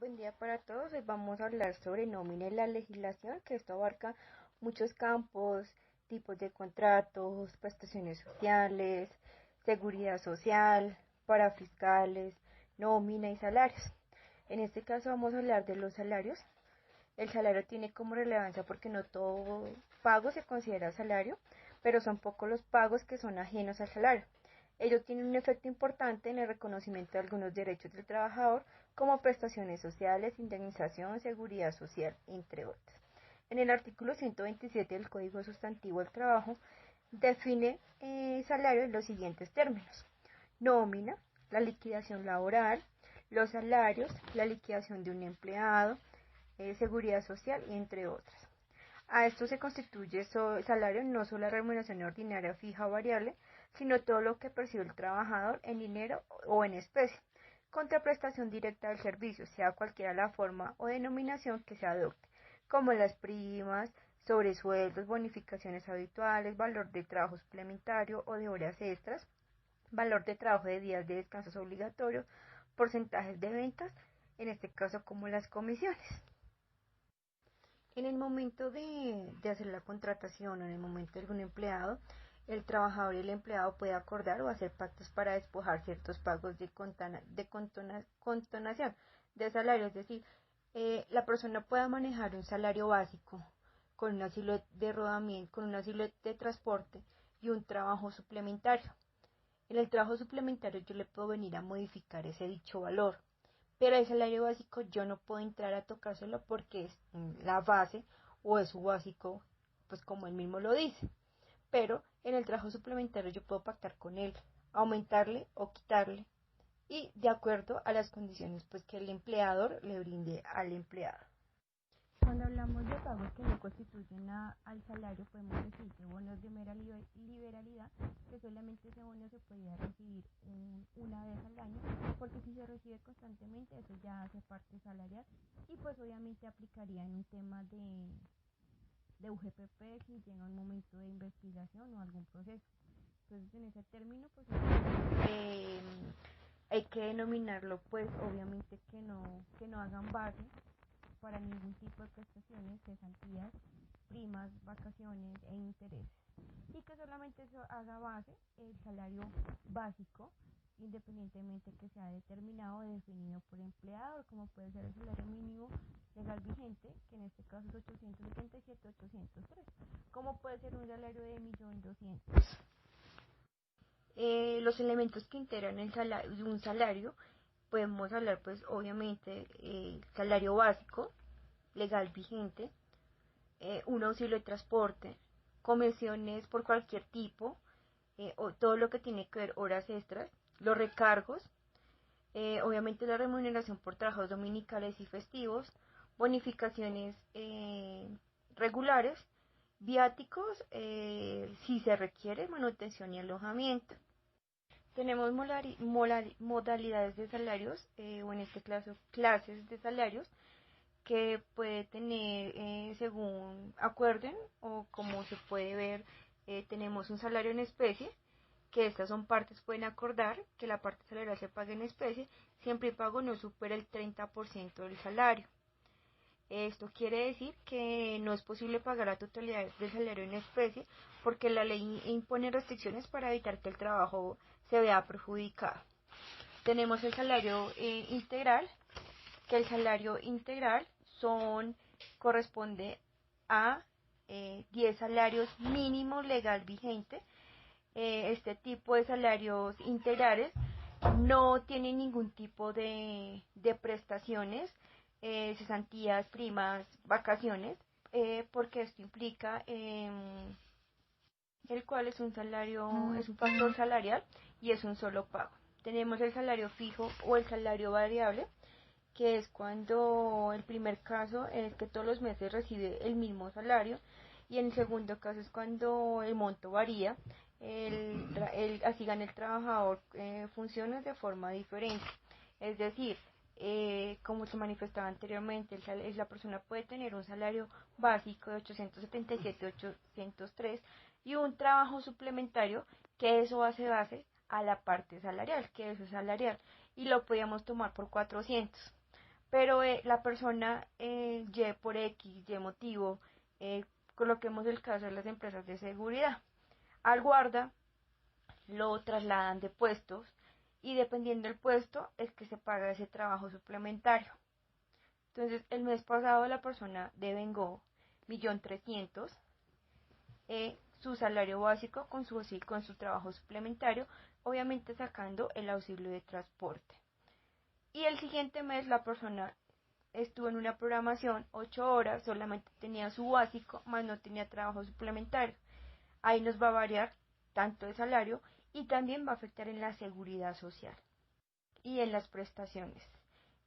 Buen día para todos. Hoy vamos a hablar sobre nómina y la legislación, que esto abarca muchos campos, tipos de contratos, prestaciones sociales, seguridad social, parafiscales, nómina y salarios. En este caso vamos a hablar de los salarios. El salario tiene como relevancia porque no todo pago se considera salario, pero son pocos los pagos que son ajenos al salario. Ello tiene un efecto importante en el reconocimiento de algunos derechos del trabajador, como prestaciones sociales, indemnización, seguridad social, entre otros. En el artículo 127 del Código Sustantivo del Trabajo define salario en los siguientes términos: nómina, la liquidación laboral, los salarios, la liquidación de un empleado, seguridad social, entre otras. A esto se constituye salario no solo la remuneración ordinaria fija o variable, sino todo lo que percibe el trabajador en dinero o en especie, contraprestación directa del servicio, sea cualquiera la forma o denominación que se adopte, como las primas, sobresueldos, bonificaciones habituales, valor de trabajo suplementario o de horas extras, valor de trabajo de días de descansos obligatorios, porcentajes de ventas, en este caso como las comisiones. En el momento de hacer la contratación o en el momento de algún empleado, el trabajador y el empleado pueden acordar o hacer pactos para despojar ciertos pagos contonación de salario, es decir, la persona pueda manejar un salario básico con un asilo de rodamiento, con un asilo de transporte y un trabajo suplementario. En el trabajo suplementario yo le puedo venir a modificar ese dicho valor, pero el salario básico yo no puedo entrar a tocárselo porque es la base o es su básico, pues como él mismo lo dice. Pero en el trabajo suplementario yo puedo pactar con él, aumentarle o quitarle, y de acuerdo a las condiciones pues que el empleador le brinde al empleado. Cuando hablamos de pagos que no constituyen al salario, podemos decir que bonos de mera liberalidad, que solamente ese bono se podía recibir una vez al año, porque si se recibe constantemente, eso ya hace parte salarial y pues obviamente aplicaría en un tema de UGPP si llega un momento de investigación o algún proceso. Entonces en ese término pues eh, hay que denominarlo pues obviamente que no hagan base para ningún tipo de prestaciones, cesantías, primas, vacaciones e intereses, y que solamente eso haga base el salario básico, independientemente que sea determinado o definido por empleado, como puede ser el salario mínimo legal vigente, que en este caso es 877.803, como puede ser un salario de 1.200.000. Los elementos que integran un salario, podemos hablar pues obviamente salario básico, legal vigente, un auxilio de transporte, comisiones por cualquier tipo, o todo lo que tiene que ver horas extras, los recargos, obviamente la remuneración por trabajos dominicales y festivos, bonificaciones regulares, viáticos, si se requiere manutención y alojamiento. Tenemos modalidades de salarios, o en este caso clases de salarios, que puede tener según acuerden o como se puede ver, tenemos un salario en especie, que estas son partes pueden acordar que la parte salarial se pague en especie siempre y pago no supera el 30% del salario. Esto quiere decir que no es posible pagar la totalidad del salario en especie porque la ley impone restricciones para evitar que el trabajo se vea perjudicado. Tenemos el salario integral, que el salario integral corresponde a 10 salarios mínimos legal vigente. Este tipo de salarios integrales no tienen ningún tipo de prestaciones, cesantías, primas, vacaciones, porque esto implica el cual es un salario, es un factor salarial y es un solo pago. Tenemos el salario fijo o el salario variable, que es cuando el primer caso es que todos los meses recibe el mismo salario, y en el segundo caso es cuando el monto varía, así gana el trabajador funciones de forma diferente. Es decir, como se manifestaba anteriormente, la persona puede tener un salario básico de 877.803 y un trabajo suplementario, que eso hace base a la parte salarial, que eso es salarial, y lo podíamos tomar por 400. pero la persona Y por X, Y motivo, coloquemos el caso de las empresas de seguridad, al guarda lo trasladan de puestos y dependiendo del puesto es que se paga ese trabajo suplementario. Entonces, el mes pasado la persona devengó 1.300.000, su salario básico con su trabajo suplementario, obviamente sacando el auxilio de transporte. Y el siguiente mes la persona estuvo en una programación 8 horas, solamente tenía su básico, más no tenía trabajo suplementario. Ahí nos va a variar tanto el salario y también va a afectar en la seguridad social y en las prestaciones,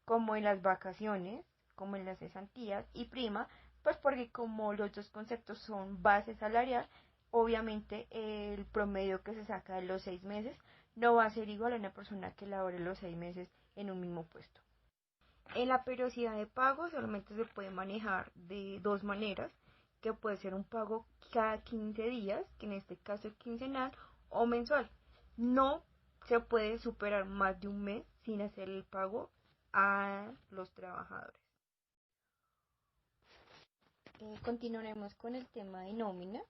como en las vacaciones, como en las cesantías y prima, pues porque como los dos conceptos son base salarial, obviamente el promedio que se saca de los 6 meses no va a ser igual a una persona que labore los 6 meses en un mismo puesto. En la periodicidad de pago solamente se puede manejar de dos maneras, que puede ser un pago cada 15 días, que en este caso es quincenal, o mensual. No se puede superar más de un mes sin hacer el pago a los trabajadores. Continuaremos con el tema de nómina.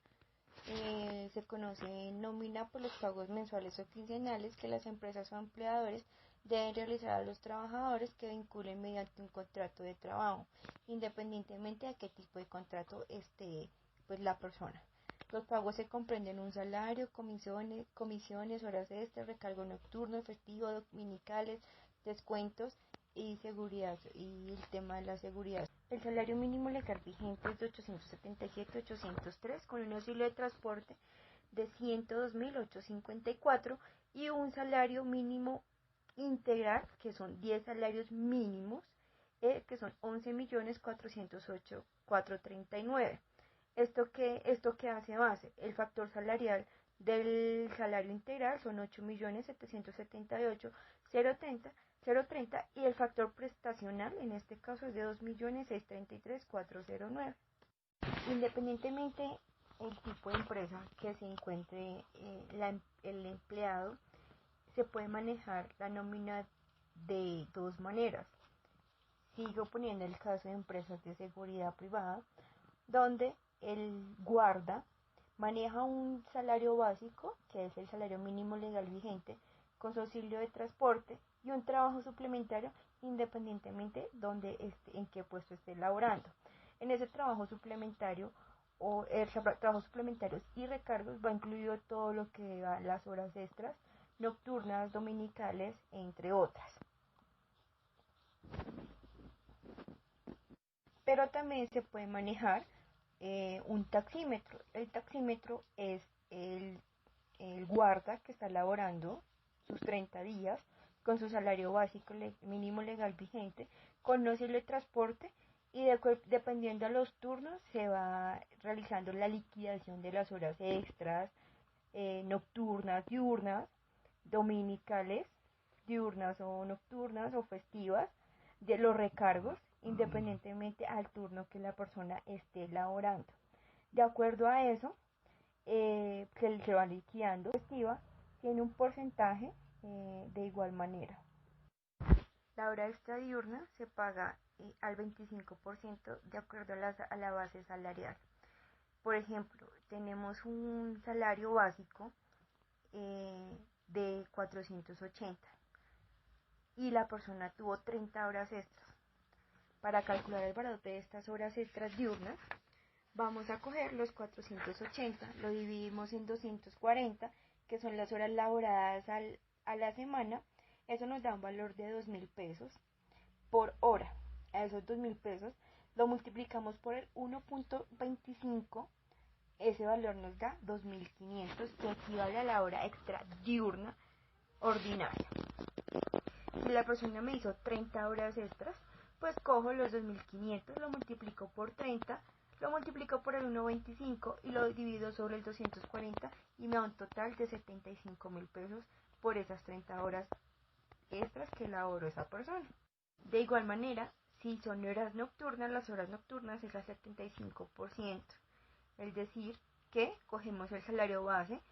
Se conoce nómina por los pagos mensuales o quincenales que las empresas o empleadores deben realizar a los trabajadores que vinculen mediante un contrato de trabajo, independientemente de qué tipo de contrato esté pues la persona. Los pagos se comprenden un salario, comisiones, horas extras, recargo nocturno, festivo, dominicales, descuentos y seguridad y el tema de la seguridad. El salario mínimo legal vigente es de 877.803 con un auxilio de transporte de 102.854 y un salario mínimo integral que son 10 salarios mínimos que son 11.408.439. Esto que hace base, el factor salarial del salario integral son 8.778.030 y el factor prestacional en este caso es de 2.633.409. Independientemente el tipo de empresa que se encuentre el empleado, se puede manejar la nómina de dos maneras. Sigo poniendo el caso de empresas de seguridad privada, donde el guarda maneja un salario básico, que es el salario mínimo legal vigente, con su auxilio de transporte y un trabajo suplementario independientemente en qué puesto esté laborando. En ese trabajo suplementario o trabajos suplementarios y recargos va incluido todo lo que va las horas extras, nocturnas, dominicales, entre otras. Pero también se puede manejar un taxímetro. El taxímetro es el guarda que está laborando sus 30 días con su salario básico mínimo legal vigente, con auxilio de transporte y dependiendo de los turnos se va realizando la liquidación de las horas extras, nocturnas, diurnas, dominicales, diurnas o nocturnas o festivas, de los recargos independientemente al turno que la persona esté laborando. De acuerdo a eso, que se va liquidando festiva, tiene un porcentaje de igual manera. La hora extra diurna se paga al 25% de acuerdo a la base salarial. Por ejemplo, tenemos un salario básico de 480 y la persona tuvo 30 horas extras. Para calcular el valor de estas horas extras diurnas, vamos a coger los 480, lo dividimos en 240, que son las horas laboradas a la semana. Eso nos da un valor de 2.000 pesos por hora. A esos 2.000 pesos lo multiplicamos por el 1.25, ese valor nos da 2.500, que equivale a la hora extra diurna ordinaria. Si la persona me hizo 30 horas extras, pues cojo los 2.500, lo multiplico por 30, lo multiplico por el 1.25 y lo divido sobre el 240 y me da un total de 75.000 pesos por esas 30 horas extras que laboró esa persona. De igual manera, si son horas nocturnas, las horas nocturnas es al 75%, es decir, que cogemos el salario base,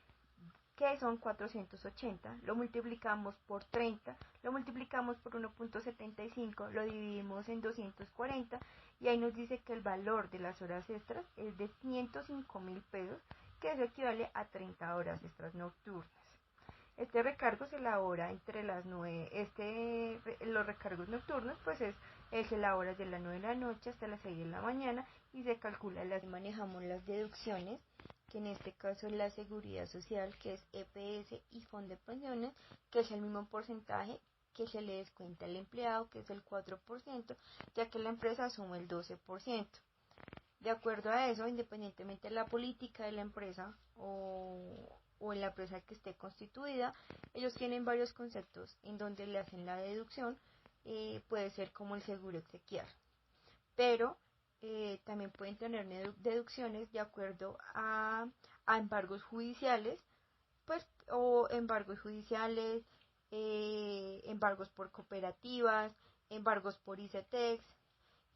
que son 480, lo multiplicamos por 30, lo multiplicamos por 1.75, lo dividimos en 240 y ahí nos dice que el valor de las horas extras es de 505.000 pesos, que eso equivale a 30 horas extras nocturnas. Este recargo se elabora entre las 9, los recargos nocturnos pues se elabora desde las 9 de la noche hasta las 6 de la mañana y se calcula, manejamos las deducciones, que en este caso es la seguridad social, que es EPS, y fondo de pensiones, que es el mismo porcentaje que se le descuenta al empleado, que es el 4%, ya que la empresa asume el 12%. De acuerdo a eso, independientemente de la política de la empresa o en la empresa que esté constituida, ellos tienen varios conceptos en donde le hacen la deducción, puede ser como el seguro exequial, pero también pueden tener deducciones de acuerdo a embargos judiciales, pues, o embargos judiciales, embargos por cooperativas, embargos por ICETEX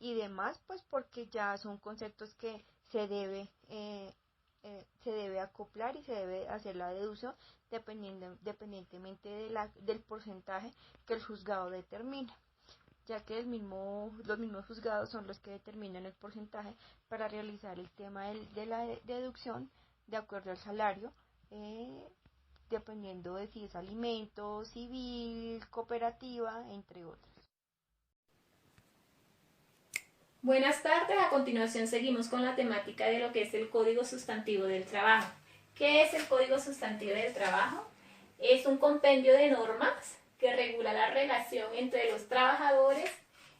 y demás, pues porque ya son conceptos que se debe acoplar y se debe hacer la deducción dependientemente del porcentaje que el juzgado determina, ya que los mismos juzgados son los que determinan el porcentaje para realizar el tema de la deducción de acuerdo al salario, dependiendo de si es alimento, civil, cooperativa, entre otros. Buenas tardes, a continuación seguimos con la temática de lo que es el Código Sustantivo del Trabajo. ¿Qué es el Código Sustantivo del Trabajo? Es un compendio de normas que regula la relación entre los trabajadores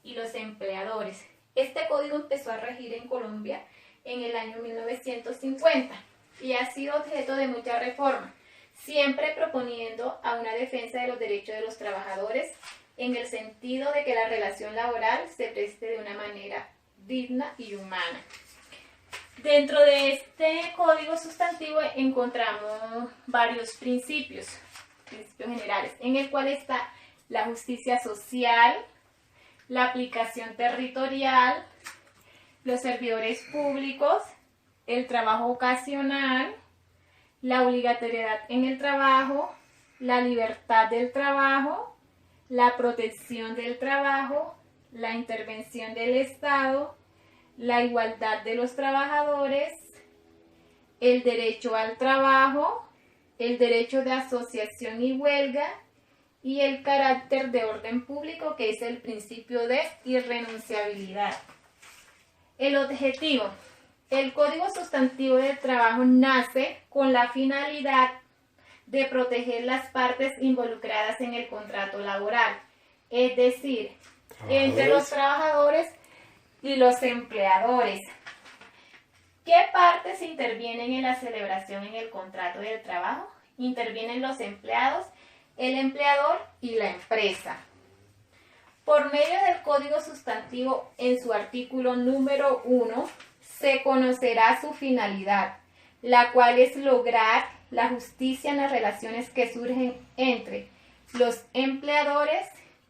y los empleadores. Este código empezó a regir en Colombia en el año 1950 y ha sido objeto de muchas reformas, siempre proponiendo a una defensa de los derechos de los trabajadores en el sentido de que la relación laboral se preste de una manera digna y humana. Dentro de este código sustantivo encontramos varios principios generales, en el cual está la justicia social, la aplicación territorial, los servidores públicos, el trabajo ocasional, la obligatoriedad en el trabajo, la libertad del trabajo, la protección del trabajo, la intervención del Estado, la igualdad de los trabajadores, el derecho al trabajo, el derecho de asociación y huelga y el carácter de orden público, que es el principio de irrenunciabilidad. El objetivo. El Código Sustantivo del Trabajo nace con la finalidad de proteger las partes involucradas en el contrato laboral, es decir, entre los trabajadores y los empleadores. ¿Qué partes intervienen en la celebración en el contrato del trabajo? Intervienen los empleados, el empleador y la empresa. Por medio del Código Sustantivo, en su artículo número 1, se conocerá su finalidad, la cual es lograr la justicia en las relaciones que surgen entre los empleadores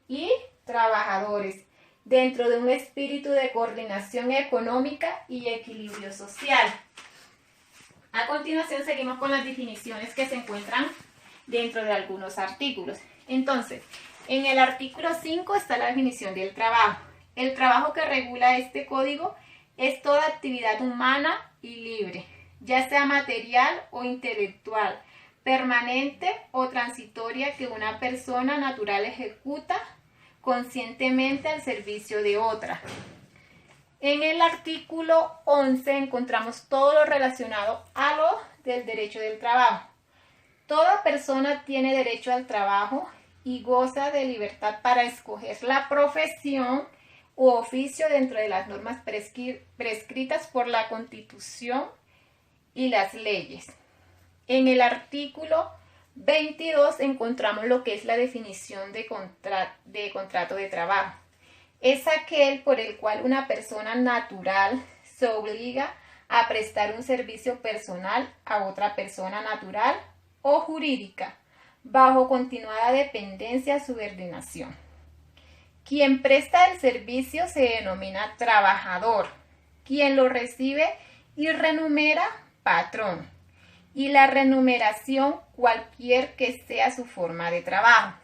y trabajadores, dentro de un espíritu de coordinación económica y equilibrio social. A continuación seguimos con las definiciones que se encuentran dentro de algunos artículos. Entonces, en el artículo 5 está la definición del trabajo. El trabajo que regula este código es toda actividad humana y libre, ya sea material o intelectual, permanente o transitoria, que una persona natural ejecuta conscientemente al servicio de otra. En el artículo 11 encontramos todo lo relacionado a lo del derecho del trabajo. Toda persona tiene derecho al trabajo y goza de libertad para escoger la profesión u oficio dentro de las normas prescritas por la Constitución y las leyes. En el artículo 22 encontramos lo que es la definición de contrato de trabajo. Es aquel por el cual una persona natural se obliga a prestar un servicio personal a otra persona natural o jurídica, bajo continuada dependencia o subordinación. Quien presta el servicio se denomina trabajador, quien lo recibe y remunera, patrón, y la remuneración, cualquier que sea su forma de trabajo.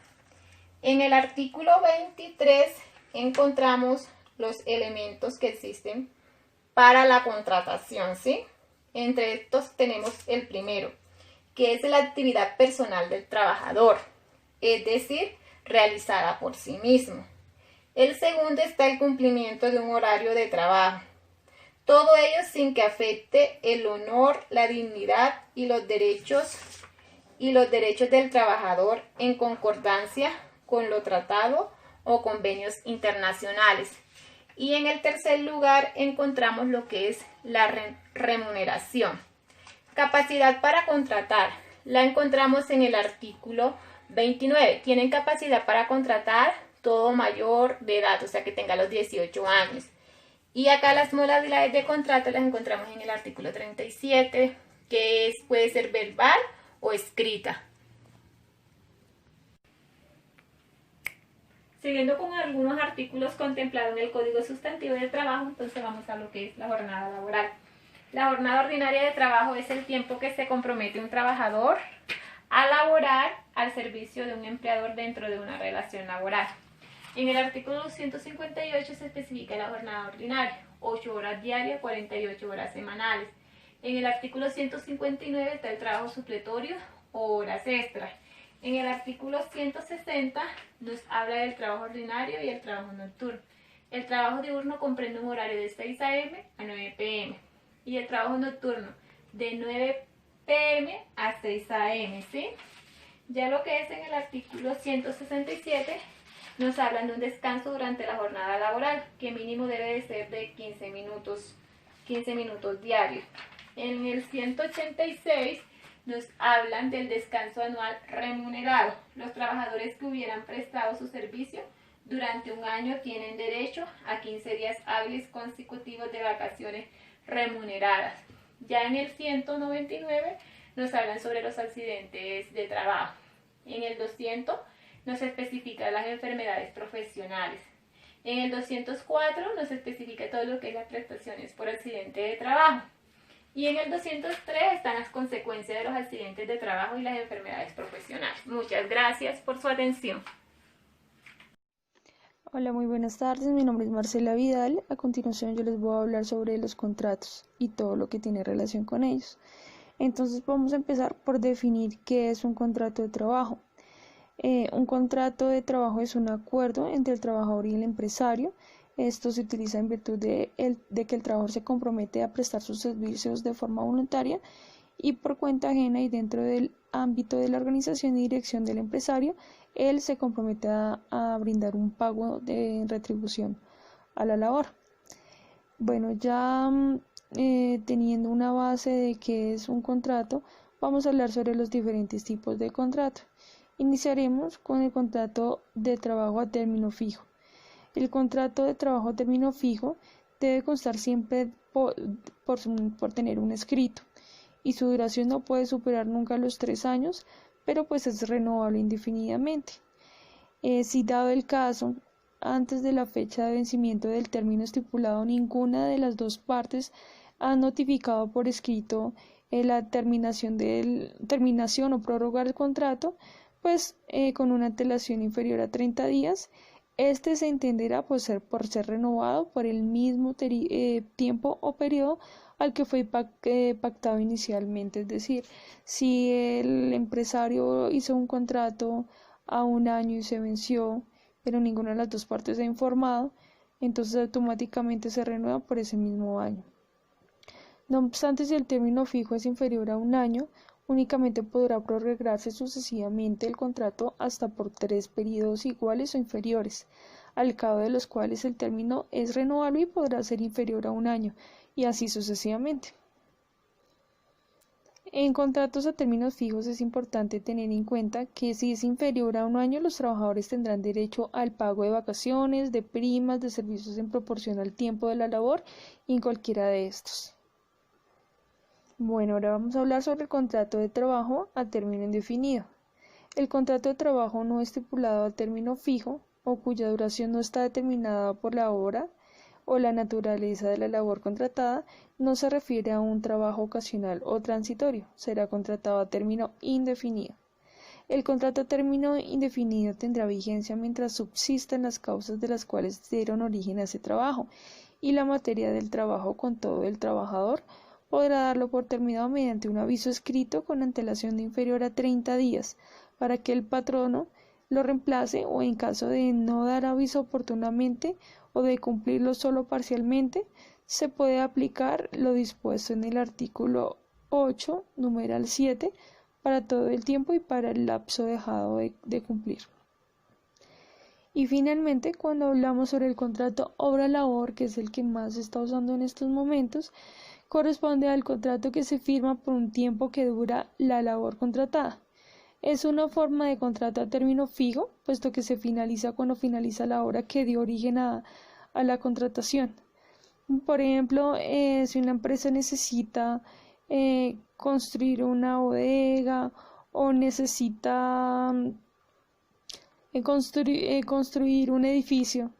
En el artículo 23 encontramos los elementos que existen para la contratación, ¿sí? Entre estos tenemos el primero, que es la actividad personal del trabajador, es decir, realizada por sí mismo. El segundo está el cumplimiento de un horario de trabajo. Todo ello sin que afecte el honor, la dignidad y los derechos del trabajador en concordancia con lo tratado o convenios internacionales. Y en el tercer lugar encontramos lo que es la remuneración. Capacidad para contratar. La encontramos en el artículo 29. Tienen capacidad para contratar todo mayor de edad, o sea que tenga los 18 años. Y acá las modalidades de contrato las encontramos en el artículo 37, que puede ser verbal o escrita. Siguiendo con algunos artículos contemplados en el Código Sustantivo del Trabajo, entonces vamos a lo que es la jornada laboral. La jornada ordinaria de trabajo es el tiempo que se compromete un trabajador a laborar al servicio de un empleador dentro de una relación laboral. En el artículo 258 se especifica la jornada ordinaria, 8 horas diarias, 48 horas semanales. En el artículo 159 está el trabajo supletorio o horas extras. En el artículo 160 nos habla del trabajo ordinario y el trabajo nocturno. El trabajo diurno comprende un horario de 6 a.m. a 9 p.m. y el trabajo nocturno de 9 p.m. a 6 a.m., ¿sí? Ya lo que es en el artículo 167 nos hablan de un descanso durante la jornada laboral, que mínimo debe de ser de 15 minutos diarios. En el 186 nos hablan del descanso anual remunerado. Los trabajadores que hubieran prestado su servicio durante un año tienen derecho a 15 días hábiles consecutivos de vacaciones remuneradas. Ya en el 199 nos hablan sobre los accidentes de trabajo. En el 200 nos especifica las enfermedades profesionales. En el 204 nos especifica todo lo que es las prestaciones por accidente de trabajo. Y en el 203 están las consecuencias de los accidentes de trabajo y las enfermedades profesionales. Muchas gracias por su atención. Hola, muy buenas tardes. Mi nombre es Marcela Vidal. A continuación yo les voy a hablar sobre los contratos y todo lo que tiene relación con ellos. Entonces vamos a empezar por definir qué es un contrato de trabajo. Un contrato de trabajo es un acuerdo entre el trabajador y el empresario. Esto se utiliza en virtud de que el trabajador se compromete a prestar sus servicios de forma voluntaria y por cuenta ajena, y dentro del ámbito de la organización y dirección del empresario, él se compromete a brindar un pago de retribución a la labor. Bueno, ya teniendo una base de qué es un contrato, vamos a hablar sobre los diferentes tipos de contrato. Iniciaremos con el contrato de trabajo a término fijo. El contrato de trabajo a término fijo debe constar siempre por tener un escrito, y su duración no puede superar nunca los 3 años, pero pues es renovable indefinidamente. Si dado el caso, antes de la fecha de vencimiento del término estipulado, ninguna de las dos partes ha notificado por escrito la terminación o prórroga del contrato, pues con una antelación inferior a 30 días, este se entenderá por ser renovado por el mismo tiempo o periodo al que fue pactado inicialmente. Es decir, si el empresario hizo un contrato a 1 año y se venció, pero ninguna de las dos partes ha informado, entonces automáticamente se renueva por ese mismo año. No obstante, si el término fijo es inferior a 1 año, únicamente podrá prorrogarse sucesivamente el contrato hasta por 3 periodos iguales o inferiores, al cabo de los cuales el término es renovable y podrá ser inferior a 1 año, y así sucesivamente. En contratos a términos fijos es importante tener en cuenta que si es inferior a 1 año, los trabajadores tendrán derecho al pago de vacaciones, de primas, de servicios en proporción al tiempo de la labor y en cualquiera de estos. Bueno, ahora vamos a hablar sobre el contrato de trabajo a término indefinido. El contrato de trabajo no estipulado a término fijo o cuya duración no está determinada por la hora o la naturaleza de la labor contratada, no se refiere a un trabajo ocasional o transitorio, será contratado a término indefinido. El contrato a término indefinido tendrá vigencia mientras subsistan las causas de las cuales dieron origen a ese trabajo y la materia del trabajo con todo el trabajador podrá darlo por terminado mediante un aviso escrito con antelación de inferior a 30 días para que el patrono lo reemplace o en caso de no dar aviso oportunamente o de cumplirlo solo parcialmente, se puede aplicar lo dispuesto en el artículo 8, numeral 7, para todo el tiempo y para el lapso dejado de cumplir. Y finalmente, cuando hablamos sobre el contrato obra-labor, que es el que más se está usando en estos momentos, corresponde al contrato que se firma por un tiempo que dura la labor contratada. Es una forma de contrato a término fijo, puesto que se finaliza cuando finaliza la obra que dio origen a la contratación. Por ejemplo, si una empresa necesita construir una bodega o necesita construir un edificio,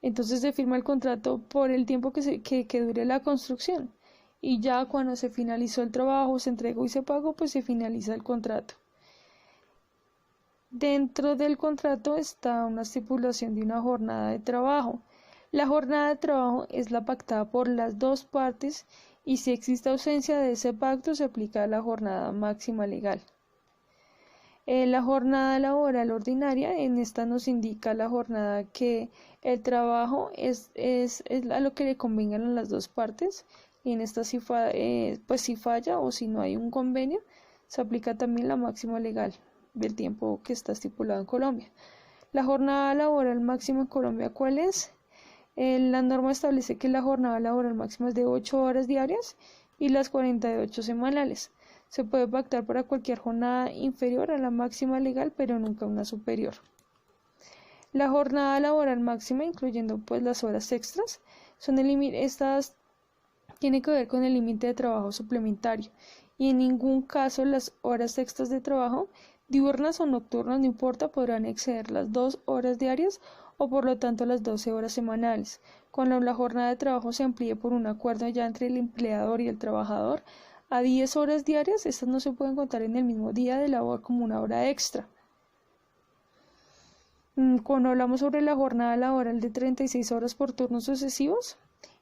entonces se firma el contrato por el tiempo que dure la construcción y ya cuando se finalizó el trabajo, se entregó y se pagó, pues se finaliza el contrato. Dentro del contrato está una estipulación de una jornada de trabajo. La jornada de trabajo es la pactada por las dos partes y si existe ausencia de ese pacto se aplica la jornada máxima legal. La jornada laboral ordinaria, en esta nos indica la jornada que el trabajo es a lo que le convengan a las dos partes y en esta si falla o si no hay un convenio, se aplica también la máxima legal del tiempo que está estipulado en Colombia. La jornada laboral máxima en Colombia, ¿cuál es? La norma establece que la jornada laboral máxima es de 8 horas diarias y las 48 semanales. Se puede pactar para cualquier jornada inferior a la máxima legal, pero nunca una superior. La jornada laboral máxima, incluyendo pues las horas extras, estas tienen que ver con el límite de trabajo suplementario y en ningún caso las horas extras de trabajo, diurnas o nocturnas, no importa, podrán exceder las 2 horas diarias o por lo tanto las 12 horas semanales. Cuando la jornada de trabajo se amplíe por un acuerdo ya entre el empleador y el trabajador a 10 horas diarias, estas no se pueden contar en el mismo día de labor como una hora extra. Cuando hablamos sobre la jornada laboral de 36 horas por turnos sucesivos,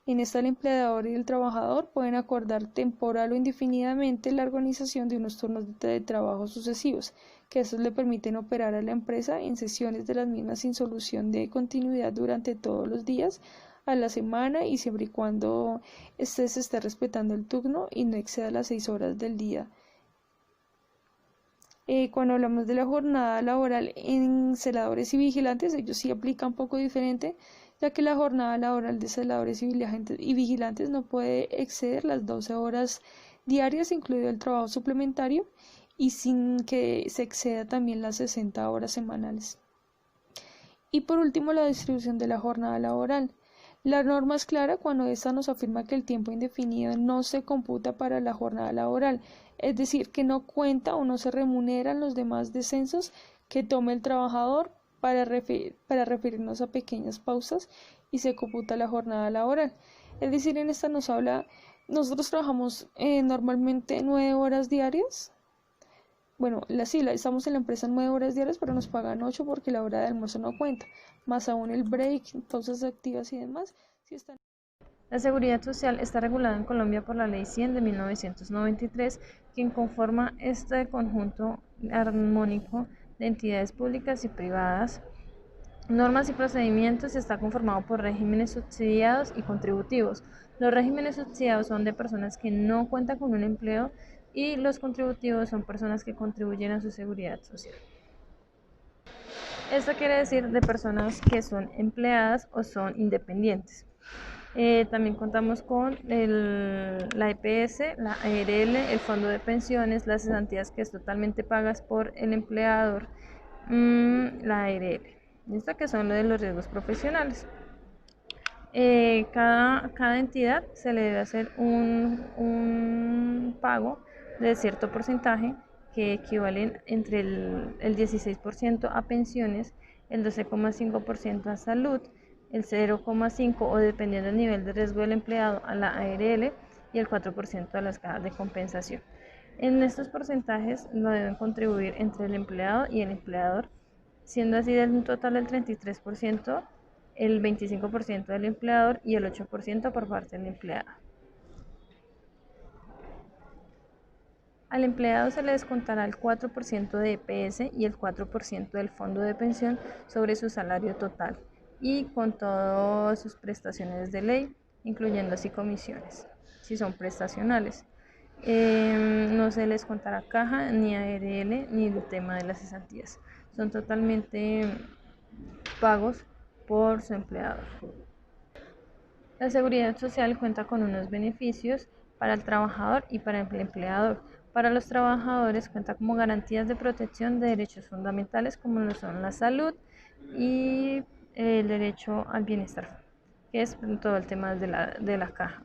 en esta el empleador y el trabajador pueden acordar temporal o indefinidamente la organización de unos turnos de trabajo sucesivos, que estos le permiten operar a la empresa en sesiones de las mismas sin solución de continuidad durante todos los días a la semana y siempre y cuando se esté respetando el turno y no exceda las 6 horas del día. Cuando hablamos de la jornada laboral en celadores y vigilantes, ellos sí aplican un poco diferente, ya que la jornada laboral de celadores y vigilantes no puede exceder las 12 horas diarias, incluido el trabajo suplementario, y sin que se exceda también las 60 horas semanales. Y por último, la distribución de la jornada laboral. La norma es clara cuando ésta nos afirma que el tiempo indefinido no se computa para la jornada laboral, es decir, que no cuenta o no se remuneran los demás descensos que tome el trabajador para referirnos a pequeñas pausas y se computa la jornada laboral. Es decir, en esta nos habla, nosotros trabajamos normalmente 9 horas diarias. Bueno, estamos en la empresa 9 horas diarias, pero nos pagan 8 porque la hora de almuerzo no cuenta, más aún el break, pausas activas y demás. La seguridad social está regulada en Colombia por la Ley 100 de 1993, quien conforma este conjunto armónico de entidades públicas y privadas, normas y procedimientos, y está conformado por regímenes subsidiados y contributivos. Los regímenes subsidiados son de personas que no cuentan con un empleo y los contributivos son personas que contribuyen a su seguridad social. Esto quiere decir de personas que son empleadas o son independientes. También contamos con la EPS, la ARL, el fondo de pensiones, las cesantías que es totalmente pagas por el empleador, la ARL. ¿Listo? Que son lo de los riesgos profesionales. Cada entidad se le debe hacer un pago de cierto porcentaje que equivalen entre el 16% a pensiones, el 12,5% a salud, el 0,5% o dependiendo del nivel de riesgo del empleado a la ARL y el 4% a las cajas de compensación. En estos porcentajes lo deben contribuir entre el empleado y el empleador, siendo así de un total del 33%, el 25% del empleador y el 8% por parte del empleado. Al empleado se le descontará el 4% de EPS y el 4% del fondo de pensión sobre su salario total y con todas sus prestaciones de ley, incluyendo así comisiones, si son prestacionales. No se les contará caja, ni ARL, ni el tema de las cesantías. Son totalmente pagos por su empleador. La seguridad social cuenta con unos beneficios para el trabajador y para el empleador. Para los trabajadores cuenta como garantías de protección de derechos fundamentales como lo son la salud y el derecho al bienestar, que es todo el tema de la caja.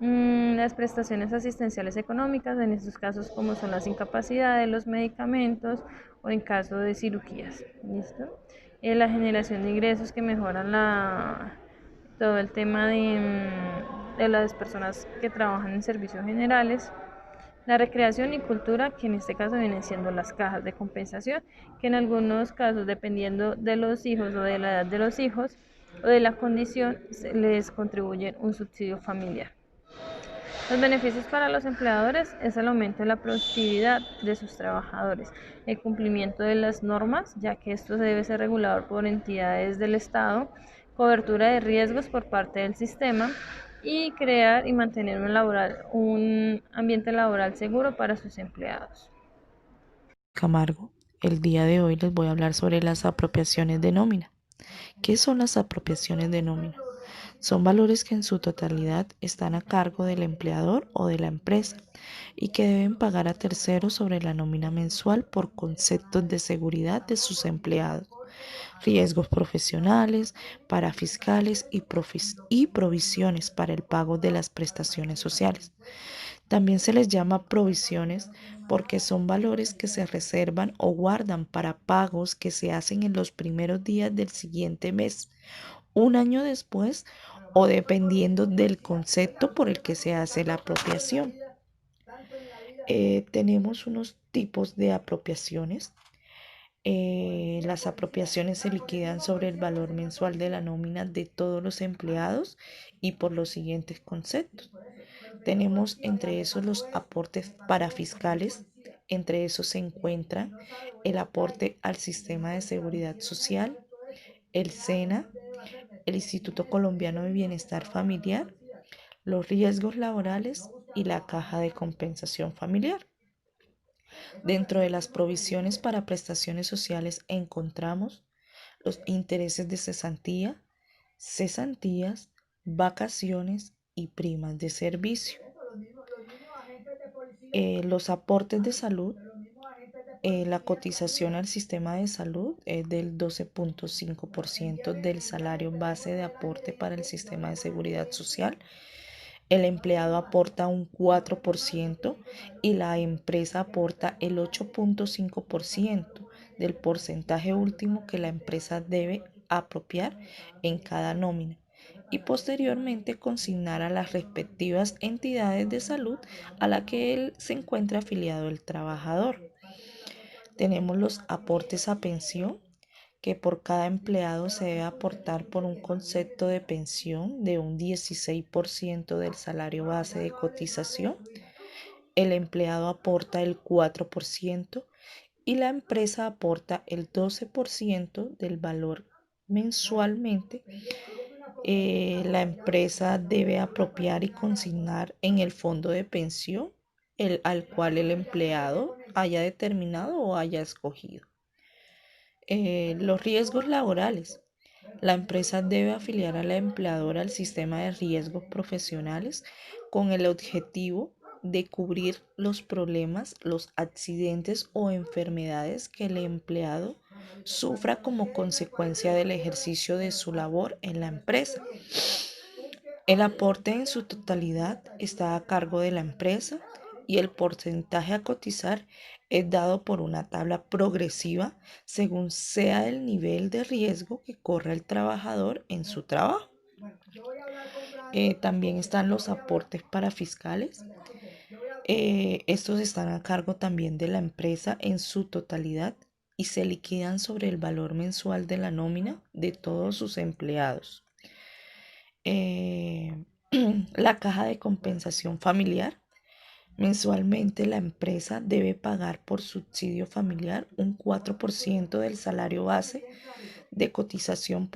Las prestaciones asistenciales económicas, en estos casos como son las incapacidades, los medicamentos o en caso de cirugías. ¿Listo? La generación de ingresos que mejoran todo el tema de las personas que trabajan en servicios generales. La recreación y cultura, que en este caso vienen siendo las cajas de compensación, que en algunos casos, dependiendo de los hijos o de la edad de los hijos o de la condición, les contribuyen un subsidio familiar. Los beneficios para los empleadores es el aumento de la productividad de sus trabajadores, el cumplimiento de las normas, ya que esto debe ser regulado por entidades del Estado, cobertura de riesgos por parte del sistema y crear y mantener un ambiente laboral seguro para sus empleados. Camargo, el día de hoy les voy a hablar sobre las apropiaciones de nómina. ¿Qué son las apropiaciones de nómina? Son valores que en su totalidad están a cargo del empleador o de la empresa y que deben pagar a terceros sobre la nómina mensual por conceptos de seguridad de sus empleados, riesgos profesionales, parafiscales y provisiones para el pago de las prestaciones sociales. También se les llama provisiones porque son valores que se reservan o guardan para pagos que se hacen en los primeros días del siguiente mes, un año después o dependiendo del concepto por el que se hace la apropiación. Tenemos unos tipos de apropiaciones. Las apropiaciones se liquidan sobre el valor mensual de la nómina de todos los empleados y por los siguientes conceptos. Tenemos entre esos los aportes parafiscales, entre esos se encuentra el aporte al sistema de seguridad social, el SENA, el Instituto Colombiano de Bienestar Familiar, los riesgos laborales y la caja de compensación familiar. Dentro de las provisiones para prestaciones sociales encontramos los intereses de cesantía, cesantías, vacaciones y primas de servicio. Los aportes de salud, la cotización al sistema de salud es del 12.5% del salario base de aporte para el sistema de seguridad social. El empleado aporta un 4% y la empresa aporta el 8.5% del porcentaje último que la empresa debe apropiar en cada nómina y posteriormente consignar a las respectivas entidades de salud a la que él se encuentra afiliado el trabajador. Tenemos los aportes a pensión, que por cada empleado se debe aportar por un concepto de pensión de un 16% del salario base de cotización. El empleado aporta el 4% y la empresa aporta el 12% del valor mensualmente. La empresa debe apropiar y consignar en el fondo de pensión al cual el empleado haya determinado o haya escogido. Los riesgos laborales. La empresa debe afiliar a la empleadora al sistema de riesgos profesionales con el objetivo de cubrir los problemas, los accidentes o enfermedades que el empleado sufra como consecuencia del ejercicio de su labor en la empresa. El aporte en su totalidad está a cargo de la empresa y el porcentaje a cotizar es dado por una tabla progresiva según sea el nivel de riesgo que corre el trabajador en su trabajo. También están los aportes parafiscales. Estos están a cargo también de la empresa en su totalidad y se liquidan sobre el valor mensual de la nómina de todos sus empleados. La caja de compensación familiar. Mensualmente la empresa debe pagar por subsidio familiar un 4% del salario base de cotización